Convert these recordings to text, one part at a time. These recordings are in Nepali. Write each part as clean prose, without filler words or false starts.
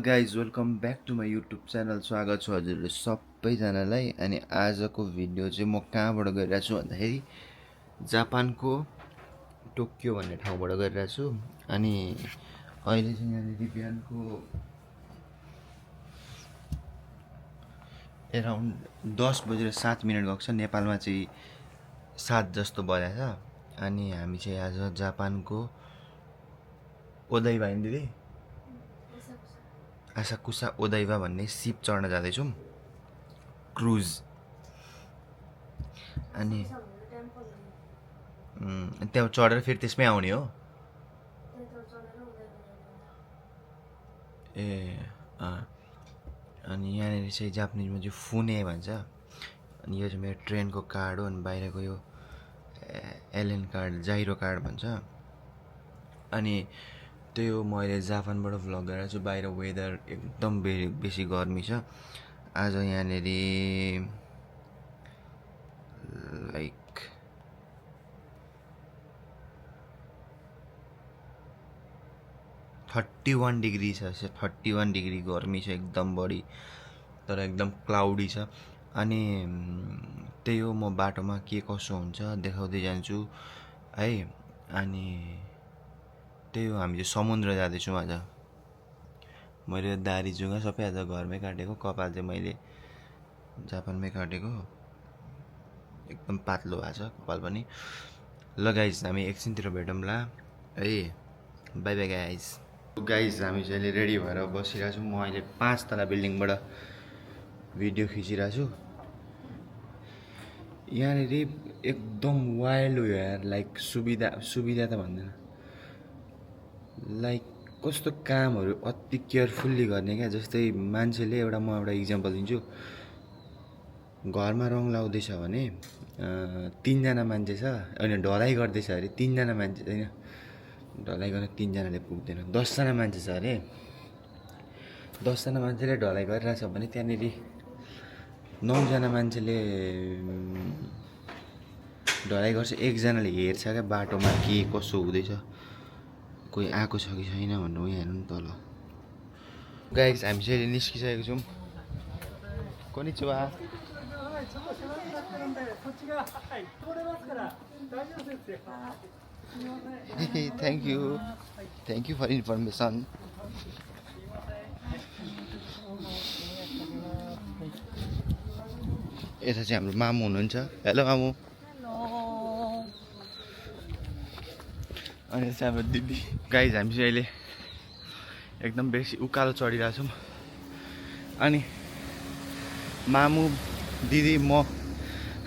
Guys welcome back to my YouTube channel. स्वागत छ हजुरहरू सबैजनालाई। अनि आजको भिडियो चाहिँ म कहाँबाट गरिरहेको छु भन्दाखेरि जापानको टोकियो भन्ने ठाउँबाट गरिरहेको छु। अनि अहिले चाहिँ यहाँनिर बिहानको एराउन्ड 10:07 गएको छ। नेपालमा चाहिँ 7 जस्तो बजेको छ। अनि हामी चाहिँ आज जापानको ओदाइबा दिदी आसाकुसा ओदाइबा भन्ने सिप चढ्न जाँदैछौँ, क्रुज। अनि त्यहाँ चढेर फेरि त्यसमै आउने हो। ए अनि यहाँनिर चाहिँ जापानिजमा चाहिँ फुने भन्छ। अनि यो चाहिँ मेरो ट्रेनको कार्ड हो। अनि बाहिरको यो एलएन कार्ड, जाइरो कार्ड भन्छ। अनि त्यही हो, म अहिले जापानबाट भ्लग गरेर छु। बाहिर वेदर एकदम बेसी गर्मी छ आज। यहाँनिर लाइक 31 डिग्री छ। 31 डिग्री गर्मी छ, एकदम बढी, तर एकदम क्लाउडी छ। अनि त्यही हो, म बाटोमा के कसो हुन्छ देखाउँदै जान्छु है। अनि त्यही हो, हामी चाहिँ समुद्र जाँदैछौँ आज। मैले दारी जुङ्गा सबै आज घरमै काटेको, कपाल चाहिँ मैले जापानमै काटेको, एकदम पातलो भएको छ कपाल पनि। ल गाइज, हामी एकछिनतिर भेटौँला है। By bye guys. हामी चाहिँ अहिले रेडी भएर बसिरहेको छौँ। म अहिले 5 तला बिल्डिङबाट भिडियो खिचिरहेको छु। यहाँनिर एकदम वाइल्ड हो यार। लाइक सुविधा त भन्दैन, लाइक कस्तो कामहरू अति केयरफुल्ली गर्ने क्या। जस्तै मान्छेले म एउटा इक्जाम्पल दिन्छु। घरमा रङ लाउँदैछ भने 3 जना मान्छे छ, अनि ढलाइ गर्दैछ अरे 3 जना मान्छे छैन, ढलाइ गर्न 3 जनाले पुग्दैन। 10 जना मान्छे छ अरे, 10 जना मान्छेले ढलाइ गरिरहेछ भने त्यहाँनिर 9 जना मान्छेले ढलाइ गर्छ, 1 जनाले हेर्छ क्या बाटोमा के कसो हुँदैछ, कोही आएको छ कि छैन भन्नु। उयो हेर्नु नि तल। गाइस, हामी चाहिँ निस्किसकेको छौँ। कोनिचिवा। Thank you for information. यता चाहिँ हाम्रो मामु हुनुहुन्छ। हेलो मामु। अनि चाहिँ हाम्रो दिदी। गाइज, हामी चाहिँ अहिले एकदम बेसी उकालो चढिरहेको छौँ। अनि मामु, दिदी, म,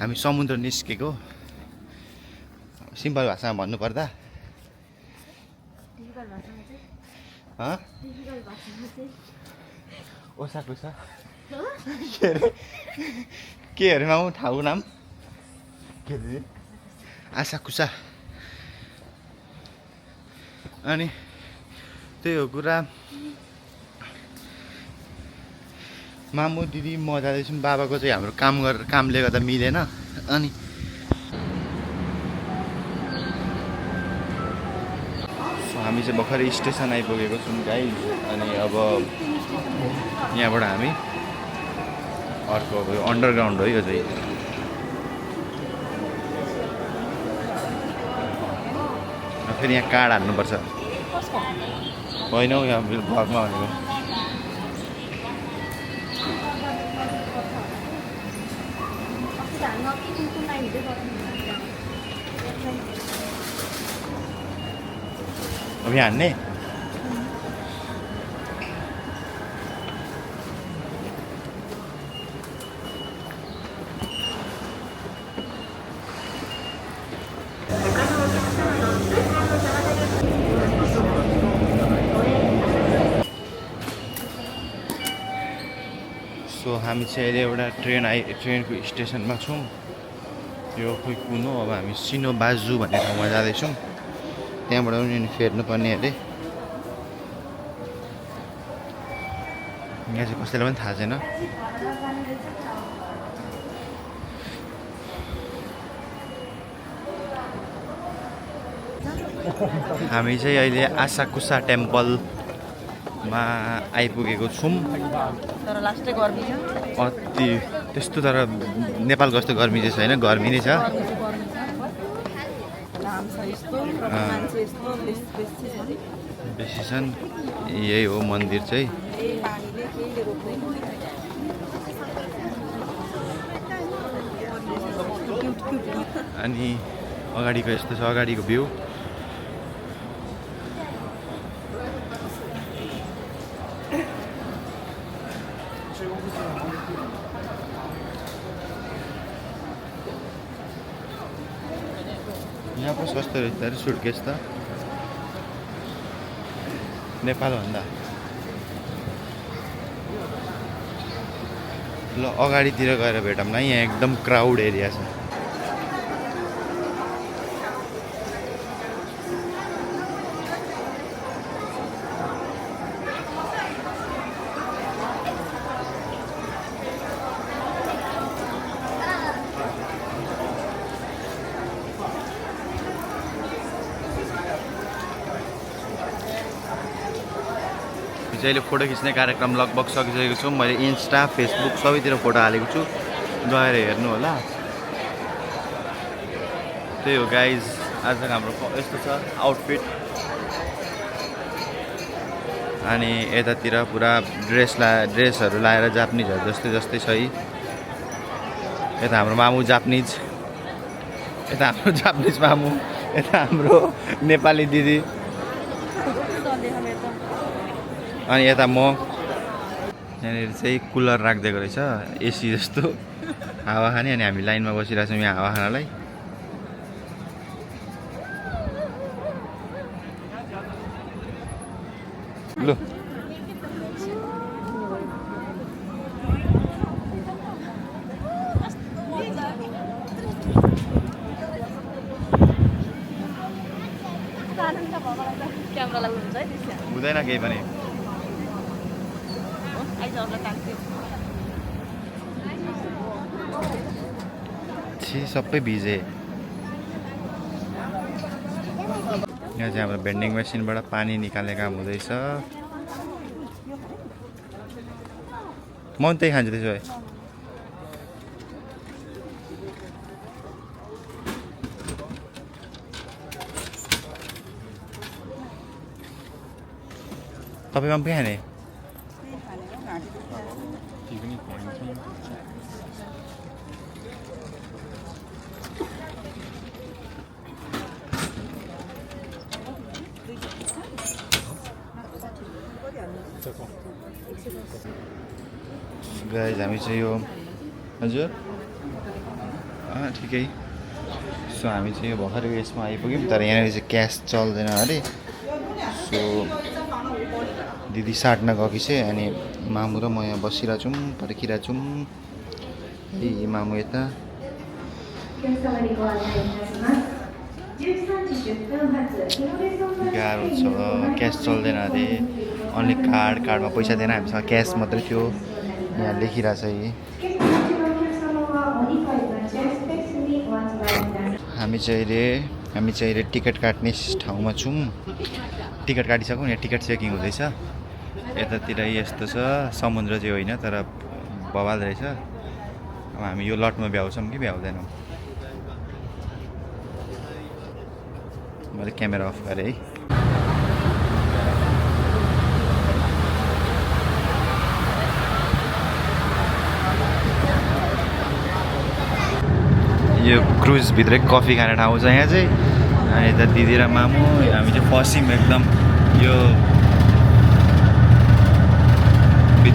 हामी समुद्र निस्केको। सिम्पल भाषामा भन्नुपर्दा ओसाकुसा के अरे मामु ठाउँ नाम के दिदी? आसाकुसा। अनि त्यही हो कुरा। मामु, दिदी, म जाँदैछौँ। बाबाको चाहिँ हाम्रो कामले गर्दा मिलेन। अनि हामी चाहिँ भर्खरै स्टेसन आइपुगेको छौँ गाइज। अनि अब यहाँबाट हामी अर्को अब अन्डरग्राउन्ड हो यो चाहिँ। फेरि यहाँ कार्ड हान्नुपर्छ होइन हौ, यहाँ घरमा भनेको। अब यहाँ हान्ने सो हामी चाहिँ अहिले एउटा ट्रेनको स्टेसनमा छौँ। यो खोइ कुन हो। अब हामी सिनोबाजु भन्ने ठाउँमा जाँदैछौँ। त्यहाँबाट पनि फेर्नुपर्ने अरे। यहाँ चाहिँ कसैलाई पनि थाहा छैन। हामी चाहिँ अहिले आसाकुसा टेम्पल मा आइपुगेको छौँ। तर लास्टै गर्मी छ। अति त्यस्तो तर नेपालको जस्तो गर्मी चाहिँ छैन, गर्मी नै छ। बेसी छन्। यही हो मन्दिर चाहिँ। अनि अगाडिको यस्तो छ अगाडिको भ्यू। यहाँ पो सस्तो रहेछ अरे सुटकेस त नेपालभन्दा। ल अगाडितिर गएर भेटौँ न, यहाँ एकदम क्राउड एरिया छ। अहिले फोटो खिच्ने कार्यक्रम लगभग सकिसकेको छु। मैले इन्स्टा फेसबुक सबैतिर फोटो हालेको छु, गएर हेर्नु होला। त्यही हो गाइज, आजको हाम्रो यस्तो छ आउटफिट। अनि यतातिर पुरा ड्रेसहरू लाएर जापानिजहरू जस्तै छ। यता हाम्रो मामु जापानिज, यता हाम्रो जापानिज मामु, यता हाम्रो नेपाली दिदी, अनि यता म। यहाँनिर चाहिँ कुलर राखिदिएको रहेछ, एसी जस्तो हावा खाने। अनि हामी लाइनमा बसिरहेको छौँ यहाँ हावा खानलाई। लु हुँदैन केही पनि। सबै भिजे। यहाँ चाहिँ हाम्रो भेन्डिङ मेसिनबाट पानी निकाल्ने काम हुँदैछ। म पनि त्यही खान्छु त्यसो भए। तपाईँको पनि खाने? गाइज हामी चाहिँ यो हजुर ठिकै। सो हामी चाहिँ यो भर्खर यसमा आइपुग्यौँ, तर यहाँनिर चाहिँ क्यास चल्दैन अरे। सो दिदी साट्न गएकी छ, अनि मामु र म यहाँ बसिरहेको छौँ, पर्खिरहेको छौँ। यही मामु यता। गाह्रो छ, क्यास चल्दैन अरे। अन्ली कार्डमा पैसा दिएन, हामीसँग क्यास मात्रै थियो। यहाँ लेखिरहेछ यही। हामी चाहिँ अहिले टिकट काट्ने ठाउँमा छौँ। टिकट काटिसक्यौँ, यहाँ टिकट चेकिङ हुँदैछ। यतातिर यस्तो छ, समुद्र चाहिँ होइन तर बवाल रहेछ। अब हामी यो लटमा भ्याउँछौँ कि भ्याउँदैनौँ। मैले क्यामेरा अफ गरेँ है। यो क्रुजभित्रै कफी खाने ठाउँ छ यहाँ चाहिँ। अनि यता दिदी र मामु, हामी चाहिँ फस्यौँ एकदम। यो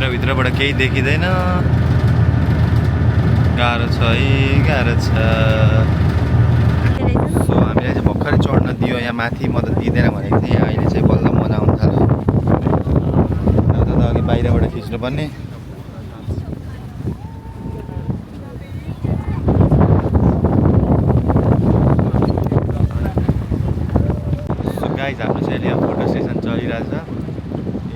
भित्रबाट केही देखिँदैन, गाह्रो छ है, गाह्रो छ। सो हामीलाई चाहिँ भर्खरै चढ्न दियो यहाँ माथि। म त दिँदैन भनेको थिएँ, अहिले चाहिँ बल्ल मजा आउनु थाल्यो। त अघि बाहिरबाट खिच्नुपर्ने। सो गाइज हाम्रो चाहिँ अहिले यहाँ फोटो सेसन चलिरहेछ।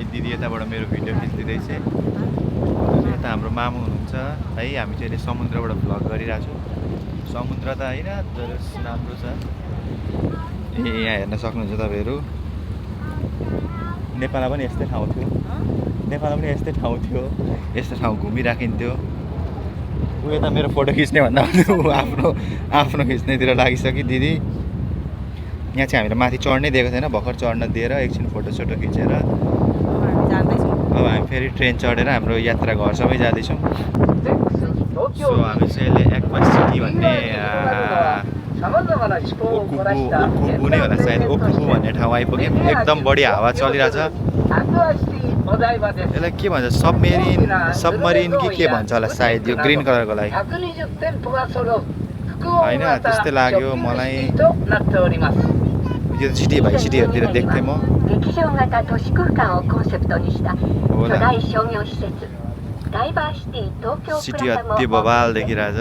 दिदी यताबाट मेरो भिडियो खिचिदिँदैछ। यता हाम्रो मामु हुनुहुन्छ है। हामी चाहिँ अहिले समुद्रबाट भ्लग गरिरहेको छौँ। समुद्र त होइन तर राम्रो छ। यहाँ हेर्न सक्नुहुन्छ तपाईँहरू। नेपालमा पनि यस्तै ठाउँ थियो नेपालमा पनि यस्तै ठाउँ थियो यस्तो ठाउँ घुमिराखिन्थ्यो ऊ यता मेरो फोटो खिच्ने भन्दा ऊ आफ्नो खिच्नेतिर लागिसक्यो दिदी यहाँ चाहिँ हामीलाई माथि चढ्नै दिएको थिएन भर्खर चढ्न दिएर एकछिन फोटोसोटो खिचेर अब हामी फेरि ट्रेन चढेर हाम्रो यात्रा घरसम्मै जाँदैछौँ सो हामी चाहिँ अहिले एक्वा सिटी भन्ने ओकुबु नै होला सायद ओकुबु भन्ने ठाउँ आइपुग्यौँ एकदम बढी हावा चलिरहेछ यसलाई के भन्छ सबमरिन कि के भन्छ होला सायद यो ग्रिन कलरको लागि होइन त्यस्तै लाग्यो मलाई यो सिटी भाइ सिटीहरूतिर देख्थेँ म सिटी अति बवाल देखिरहेछ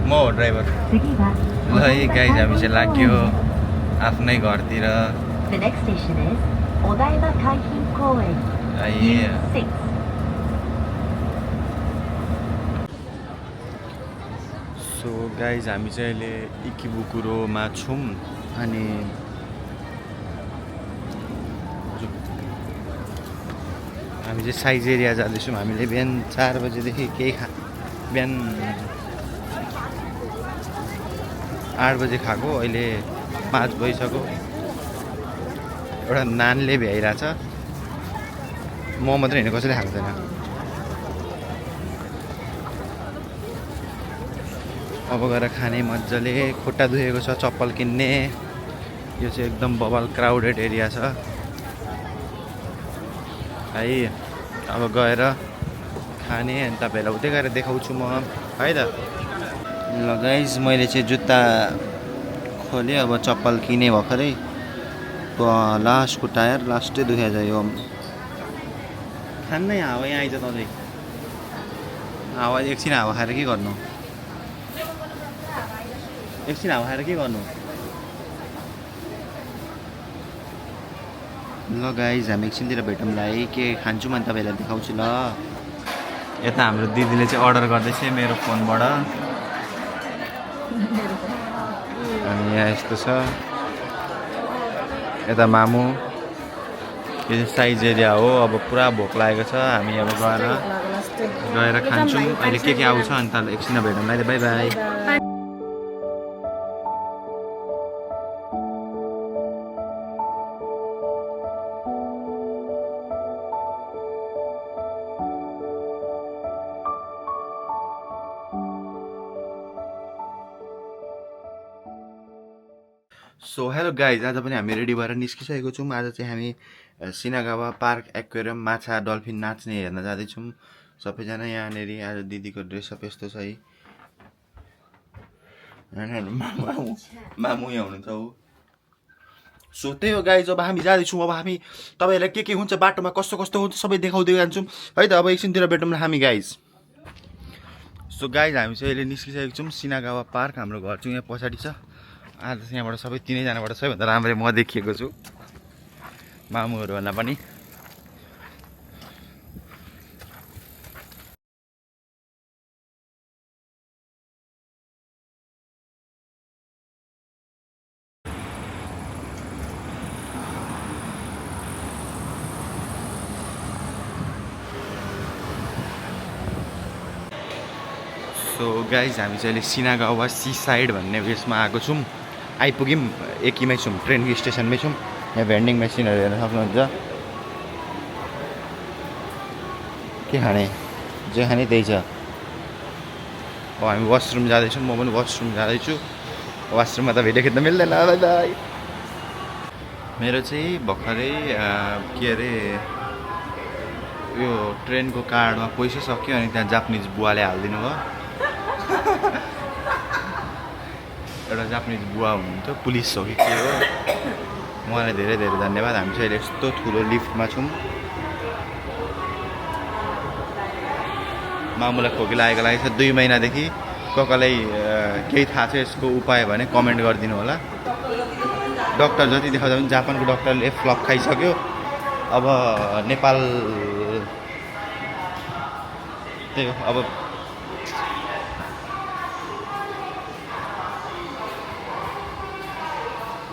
म हो ड्राइभर ल है गाइज हामी चाहिँ लाग्यो आफ्नै घरतिर सो गाइज हामी चाहिँ अहिले इकिबुकुरोमा छौँ अनि हामी चाहिँ साइज एरिया जाँदैछौँ हामीले बिहान 4 बजेदेखि बिहान 8 बजे खाएको अहिले 5 भइसक्यो एउटा नानले भ्याइरहेछ म मात्रै होइन कसैले खाएको छैन अब गएर खाने मजाले खुट्टा दुखेको छ चप्पल किन्ने यो चाहिँ एकदम बवाल क्राउडेड एरिया छ है अब गएर खाने अनि तपाईँहरूलाई उतै गएर देखाउँछु म है त ल गाइज मैले चाहिँ जुत्ता खोलेँ अब चप्पल किनेँ भर्खरै लास्टको टायर लास्टै दुखेछ यो खान्नै हावा यहाँ आइज तपाईँ हावा एकछिन हावा खाएर के गर्नु एकछिन हावा खाएर के गर्नु ल गाइज हामी एकछिनतिर भेटौँला है के खान्छु म तपाईँलाई देखाउँछु ल यता हाम्रो दिदीले चाहिँ अर्डर गर्दैछ मेरो फोनबाट अनि यहाँ यस्तो छ यता मामु यो चाहिँ साइज एरिया हो अब पुरा भोक लागेको छ हामी अब गएर खान्छौँ अहिले के आउँछ अन्त एकछिन भेटौँला bye bye so hello guys आज पनि हामी रेडी भएर निस्किसकेको छौँ आज चाहिँ हामी सिनागावा पार्क एक्वेरियम माछा डल्फिन नाच्ने हेर्न जाँदैछौँ सबैजना यहाँनिर आज दिदीको ड्रेसअप यस्तो छ है मामु यहाँ हुनुहुन्छ ऊ सो त्यही हो गाइज अब हामी जाँदैछौँ अब हामी तपाईँहरूलाई के हुन्छ बाटोमा कस्तो कस्तो हुन्छ सबै देखाउँदै जान्छौँ है त अब एकछिनतिर भेटौँला हामी गाइज सो गाइज हामी चाहिँ अहिले निस्किसकेको छौँ सिनागावा पार्क हाम्रो घर चाहिँ यहाँ पछाडि छ आज चाहिँ यहाँबाट सबै तिनैजनाबाट सबैभन्दा राम्ररी म देखिएको छु मामुहरूभन्दा पनि सो गाइज हामी चाहिँ अहिले सिनागावा सी साइड भन्ने उयसमा आएको छौँ आइपुग्यौँ एकीमै छौँ ट्रेनको स्टेसनमै छौँ यहाँ भेन्डिङ मेसिनहरू हेर्न सक्नुहुन्छ के खाने जे खाने त्यही छ अब हामी वासरुम जाँदैछौँ म पनि वासरुम जाँदैछु वासरुममा त भिडियो खिच्न मिल्दैन बाई बाई मेरो चाहिँ भर्खरै के अरे यो ट्रेनको कार्डमा पैसा सक्यो अनि त्यहाँ जापानिज बुवाले हालिदिनु भयो एउटा जापानिज बुवा हुनुहुन्थ्यो पुलिस हो कि के हो उहाँलाई धेरै धेरै धन्यवाद हामी चाहिँ अहिले यस्तो ठुलो लिफ्टमा छौँ मामुलाई खोकी लागेको लागि छ 2 महिनादेखि कसलाई केही थाहा छ यसको उपाय भने कमेन्ट गरिदिनु होला डक्टर जति देखाउँदा पनि जापानको डक्टरले फ्लप खाइसक्यो अब नेपाल त्यही हो अब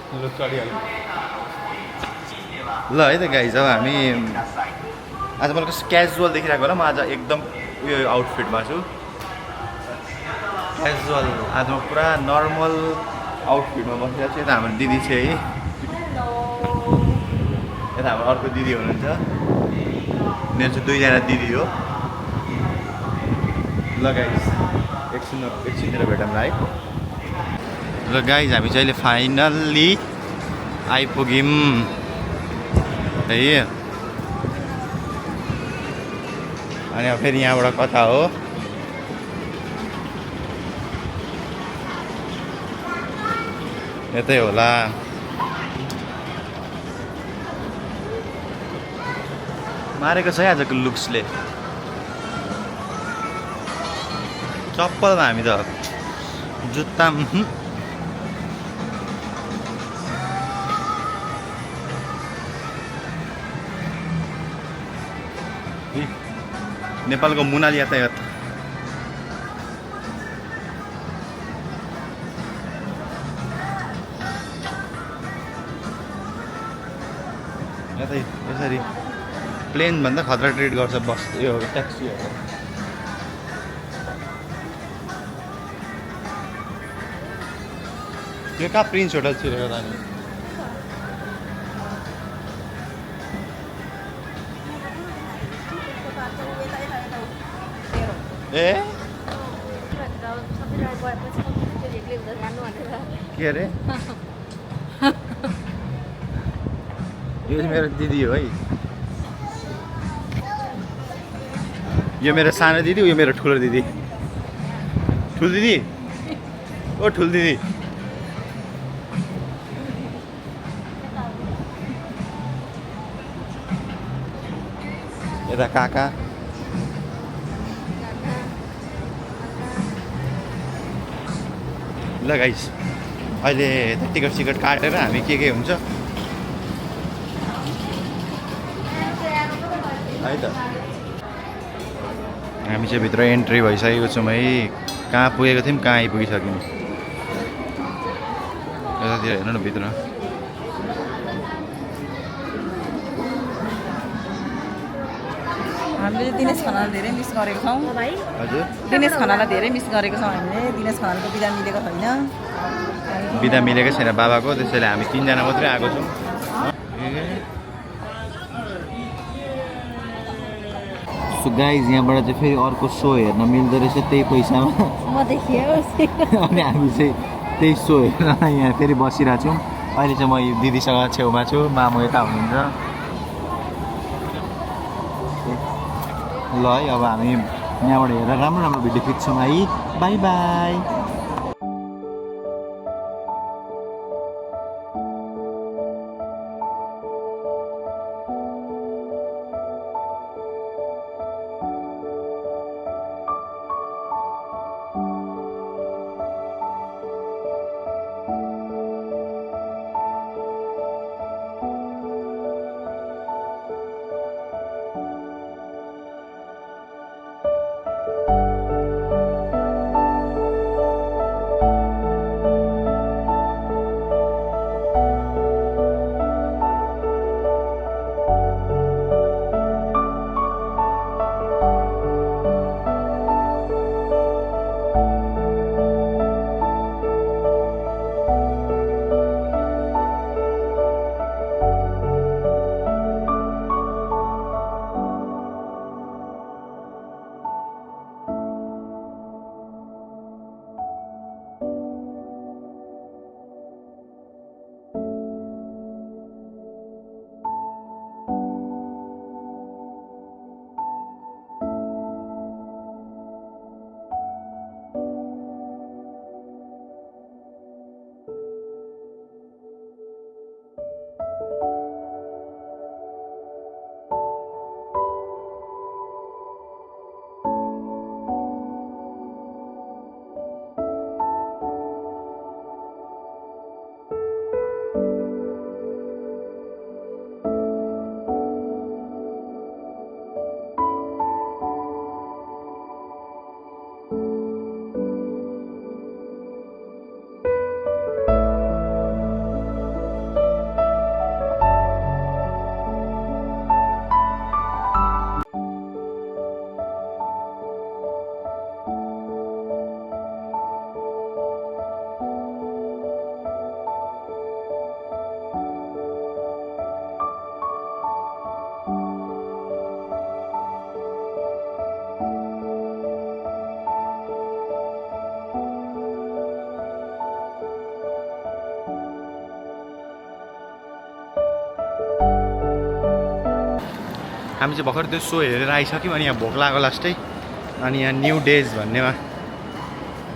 लु चढिहाल्नु ल है त गाइज अब हामी आज मलाई कस्तो क्याजुअल देखिरहेको होला म आज एकदम उयो आउटफिटमा छु क्याजुअल आज म पुरा नर्मल आउटफिटमा बसिरहेको छु यता हाम्रो दिदी छ है यता हाम्रो अर्को दिदी हुनुहुन्छ मेरो चाहिँ दुईजना दिदी हो ल गाइज एकछिनतिर भेटौँ है ल गाइज हामी चाहिँ अहिले फाइनल्ली आइपुग्यौँ है अनि अब फेरि यहाँबाट कता हो यतै होला मारेको छ है आजको लुक्सले चप्पलमा हामी त जुत्ता नेपालको मुनाल यातायात यतै यसरी प्लेनभन्दा खतरा ट्रिट गर्छ बस यो ट्याक्सीहरू यो कहाँ प्रिन्स होटल छिरेको त नि ए के अरे यो चाहिँ मेरो दिदी हो है यो मेरो सानो दिदी यो मेरो ठुलो दिदी ठुलो दिदी ओ ठुलो दिदी यता काका ल गाइस अहिले टिकट सिकट काटेर हामी के हुन्छ है त हामी चाहिँ भित्र एन्ट्री भइसकेको छौँ है कहाँ पुगेको थियौँ कहाँ आइपुगिसक्यौँ यतातिर हेर्नु न भित्र हामीले दिनेश खनालाई धेरै मिस गरेको छौँ हजुर दिनेश खनालाई धेरै मिस गरेको छौँ हामीले दिनेश खनालको बिदा मिलेको छैन बिदा मिलेकै छैन बाबाको त्यसैले हामी तिनजना मात्रै आएको छौँ सो गाइज यहाँबाट चाहिँ फेरि अर्को सो हेर्न मिल्दो रहेछ त्यही पैसामा म देखियो अनि हामी चाहिँ त्यही सो हेरेर यहाँ फेरि बसिरहेको छौँ अहिले चाहिँ म दिदीसँग छेउमा छु मामु यता हुनुहुन्छ ल है अब हामी यहाँबाट हेरेर राम्रो राम्रो भिडियो खिच्छौँ है बाई बाई हामी चाहिँ भर्खर त्यो सो हेरेर आइसक्यौँ अनि यहाँ भोक लाग्यो लास्टै अनि यहाँ न्यू डेज भन्नेमा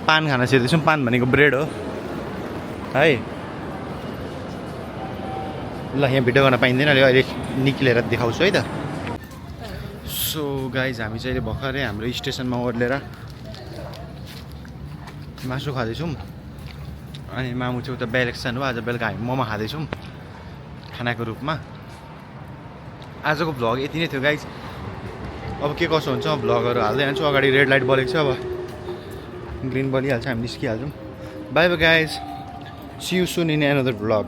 पान खान छिर्दैछौँ पान भनेको ब्रेड हो है ल यहाँ भिडियो गर्न पाइँदैन अहिले निक्लेर देखाउँछु है त सो गाइज हामी चाहिँ अहिले भर्खरै हाम्रो स्टेसनमा ओर्लेर मासु खाँदैछौँ अनि मामु चाहिँ उता बेलेक्सन हो आज बेलुका हामी मोमो खाँदैछौँ खानाको रूपमा आजको भ्लग यति नै थियो गाइज अब के कसो हुन्छ भ्लगहरू हाल्दै जान्छु अगाडि रेड लाइट बलेको छ अब ग्रिन बलिहाल्छ हामी निस्किहाल्छौँ bye bye guys see you soon in another vlog